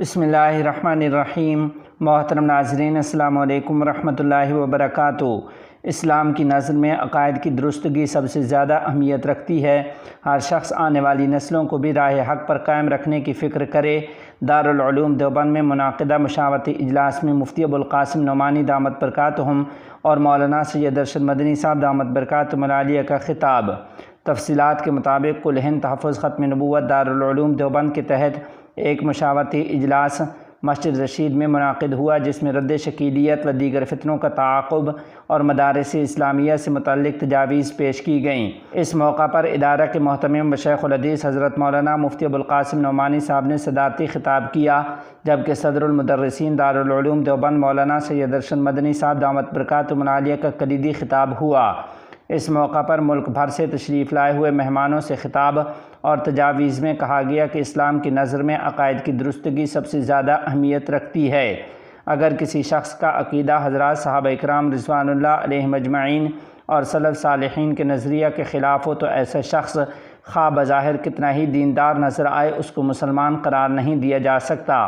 بسم اللہ الرحمن الرحیم۔ محترم ناظرین، السلام علیکم ورحمۃ اللہ وبرکاتہ۔ اسلام کی نظر میں عقائد کی درستگی سب سے زیادہ اہمیت رکھتی ہے۔ ہر شخص آنے والی نسلوں کو بھی راہ حق پر قائم رکھنے کی فکر کرے۔ دارالعلوم دیوبند میں منعقدہ مشاورتی اجلاس میں مفتی ابوالقاسم نعمانی دامت برکاتہم اور مولانا سید ارشد مدنی صاحب دامت برکاتہم العالیہ کا خطاب۔ تفصیلات کے مطابق کل ہند تحفظ ختم نبوت دارالعلوم دیوبند کے تحت ایک مشاورتی اجلاس مسجد رشید میں منعقد ہوا، جس میں رد شکیلیت و دیگر فتنوں کا تعاقب اور مدارس اسلامیہ سے متعلق تجاویز پیش کی گئیں۔ اس موقع پر ادارہ کے محتمم و شیخ الحدیث حضرت مولانا مفتی ابوالقاسم نعمانی صاحب نے صدارتی خطاب کیا، جبکہ صدر المدرسین دارالعلوم دیوبند مولانا سید ارشد مدنی صاحب دامت برکاتہم العالیہ کا کلیدی خطاب ہوا۔ اس موقع پر ملک بھر سے تشریف لائے ہوئے مہمانوں سے خطاب اور تجاویز میں کہا گیا کہ اسلام کی نظر میں عقائد کی درستگی سب سے زیادہ اہمیت رکھتی ہے۔ اگر کسی شخص کا عقیدہ حضرات صحابہ اکرام رضوان اللہ علیہم اجمعین اور سلف صالحین کے نظریہ کے خلاف ہو تو ایسا شخص خواہ بظاہر کتنا ہی دیندار نظر آئے، اس کو مسلمان قرار نہیں دیا جا سکتا۔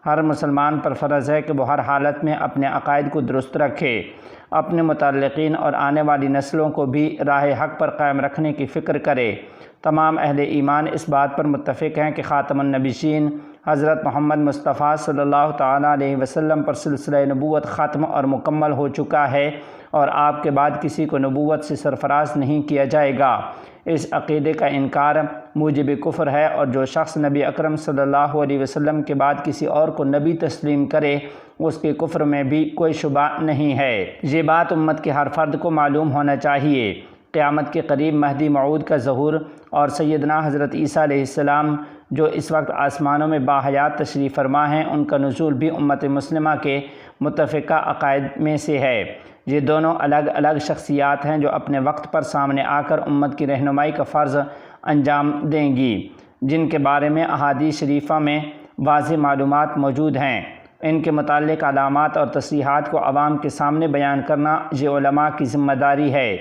ہر مسلمان پر فرض ہے کہ وہ ہر حالت میں اپنے عقائد کو درست رکھے، اپنے متعلقین اور آنے والی نسلوں کو بھی راہ حق پر قائم رکھنے کی فکر کرے۔ تمام اہل ایمان اس بات پر متفق ہیں کہ خاتم النبیین حضرت محمد مصطفیٰ صلی اللہ تعالیٰ علیہ وسلم پر سلسلہ نبوت ختم اور مکمل ہو چکا ہے اور آپ کے بعد کسی کو نبوت سے سرفراز نہیں کیا جائے گا۔ اس عقیدے کا انکار موجب کفر ہے، اور جو شخص نبی اکرم صلی اللہ علیہ وسلم کے بعد کسی اور کو نبی تسلیم کرے اس کے کفر میں بھی کوئی شبہ نہیں ہے۔ یہ بات امت کے ہر فرد کو معلوم ہونا چاہیے۔ قیامت کے قریب مہدی موعود کا ظہور اور سیدنا حضرت عیسیٰ علیہ السلام جو اس وقت آسمانوں میں باحیات تشریف فرما ہیں، ان کا نزول بھی امت مسلمہ کے متفقہ عقائد میں سے ہے۔ یہ دونوں الگ الگ شخصیات ہیں جو اپنے وقت پر سامنے آ کر امت کی رہنمائی کا فرض انجام دیں گی، جن کے بارے میں احادیث شریفہ میں واضح معلومات موجود ہیں۔ ان کے متعلق علامات اور تصریحات کو عوام کے سامنے بیان کرنا یہ علماء کی ذمہ داری ہے۔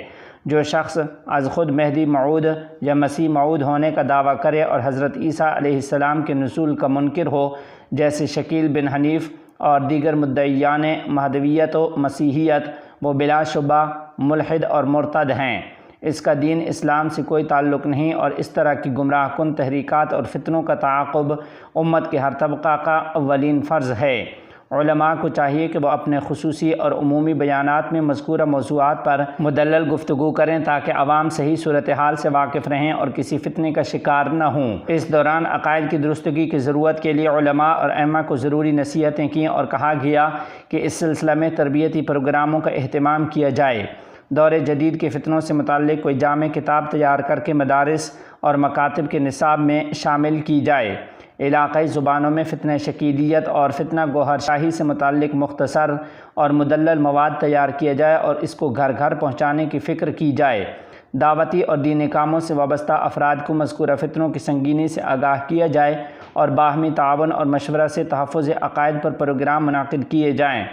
جو شخص از خود مہدی موعود یا مسیح موعود ہونے کا دعویٰ کرے اور حضرت عیسیٰ علیہ السلام کے نزول کا منکر ہو، جیسے شکیل بن حنیف اور دیگر مدعیان مہدویت و مسیحیت، وہ بلا شبہ ملحد اور مرتد ہیں۔ اس کا دین اسلام سے کوئی تعلق نہیں، اور اس طرح کی گمراہ کن تحریکات اور فتنوں کا تعاقب امت کے ہر طبقہ کا اولین فرض ہے۔ علماء کو چاہیے کہ وہ اپنے خصوصی اور عمومی بیانات میں مذکورہ موضوعات پر مدلل گفتگو کریں تاکہ عوام صحیح صورتحال سے واقف رہیں اور کسی فتنے کا شکار نہ ہوں۔ اس دوران عقائد کی درستگی کی ضرورت کے لیے علماء اور ائمہ کو ضروری نصیحتیں کیں اور کہا گیا کہ اس سلسلہ میں تربیتی پروگراموں کا اہتمام کیا جائے۔ دور جدید کے فتنوں سے متعلق کوئی جامع کتاب تیار کر کے مدارس اور مکاتب کے نصاب میں شامل کی جائے۔ علاقائی زبانوں میں فتنہ شکیلیت اور فتنہ گوہر شاہی سے متعلق مختصر اور مدلل مواد تیار کیا جائے اور اس کو گھر گھر پہنچانے کی فکر کی جائے۔ دعوتی اور دینی کاموں سے وابستہ افراد کو مذکورہ فتنوں کی سنگینی سے آگاہ کیا جائے اور باہمی تعاون اور مشورہ سے تحفظ عقائد پر پروگرام منعقد کیے جائیں۔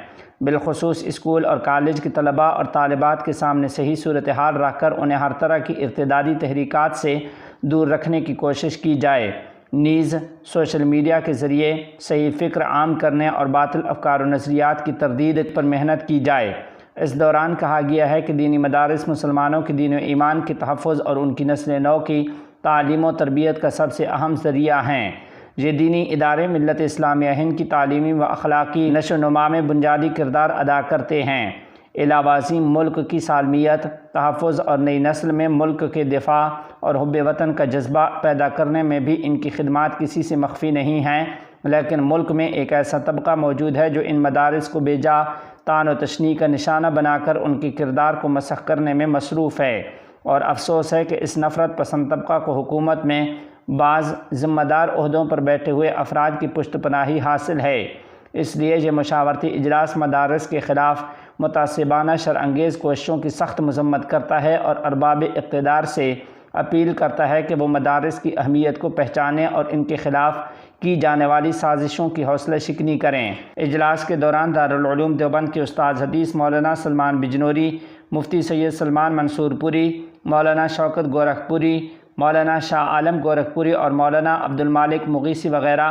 بالخصوص اسکول اور کالج کے طلباء اور طالبات کے سامنے صحیح صورتحال رکھ کر انہیں ہر طرح کی ارتدادی تحریکات سے دور رکھنے کی کوشش کی جائے۔ نیز سوشل میڈیا کے ذریعے صحیح فکر عام کرنے اور باطل افکار و نظریات کی تردید پر محنت کی جائے۔ اس دوران کہا گیا ہے کہ دینی مدارس مسلمانوں کے دین و ایمان کے تحفظ اور ان کی نسل نو کی تعلیم و تربیت کا سب سے اہم ذریعہ ہیں۔ یہ دینی ادارے ملت اسلامیہ ہند کی تعلیمی و اخلاقی نشو و نما میں بنیادی کردار ادا کرتے ہیں۔ علاوہ ازیں ملک کی سالمیت، تحفظ اور نئی نسل میں ملک کے دفاع اور حب وطن کا جذبہ پیدا کرنے میں بھی ان کی خدمات کسی سے مخفی نہیں ہیں، لیکن ملک میں ایک ایسا طبقہ موجود ہے جو ان مدارس کو بے جا طعن و تشنیع کا نشانہ بنا کر ان کے کردار کو مسخ کرنے میں مصروف ہے، اور افسوس ہے کہ اس نفرت پسند طبقہ کو حکومت میں بعض ذمہ دار عہدوں پر بیٹھے ہوئے افراد کی پشت پناہی حاصل ہے۔ اس لیے یہ مشاورتی اجلاس مدارس کے خلاف متعصبانہ شرانگیز کوششوں کی سخت مذمت کرتا ہے اور ارباب اقتدار سے اپیل کرتا ہے کہ وہ مدارس کی اہمیت کو پہچانیں اور ان کے خلاف کی جانے والی سازشوں کی حوصلہ شکنی کریں۔ اجلاس کے دوران دارالعلوم دیوبند کے استاد حدیث مولانا سلمان بجنوری، مفتی سید سلمان منصور پوری، مولانا شوکت گورکھپوری، مولانا شاہ عالم گورکھپوری اور مولانا عبد المالک مغیثی وغیرہ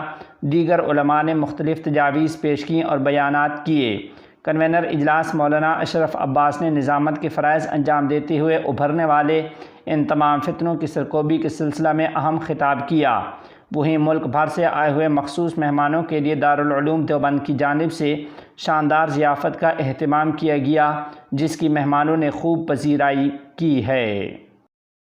دیگر علماء نے مختلف تجاویز پیش کیں اور بیانات کیے۔ کنوینر اجلاس مولانا اشرف عباس نے نظامت کے فرائض انجام دیتے ہوئے ابھرنے والے ان تمام فتنوں کی سرکوبی کے سلسلہ میں اہم خطاب کیا۔ وہیں ملک بھر سے آئے ہوئے مخصوص مہمانوں کے لیے دارالعلوم دیوبند کی جانب سے شاندار ضیافت کا اہتمام کیا گیا، جس کی مہمانوں نے خوب پذیرائی کی ہے۔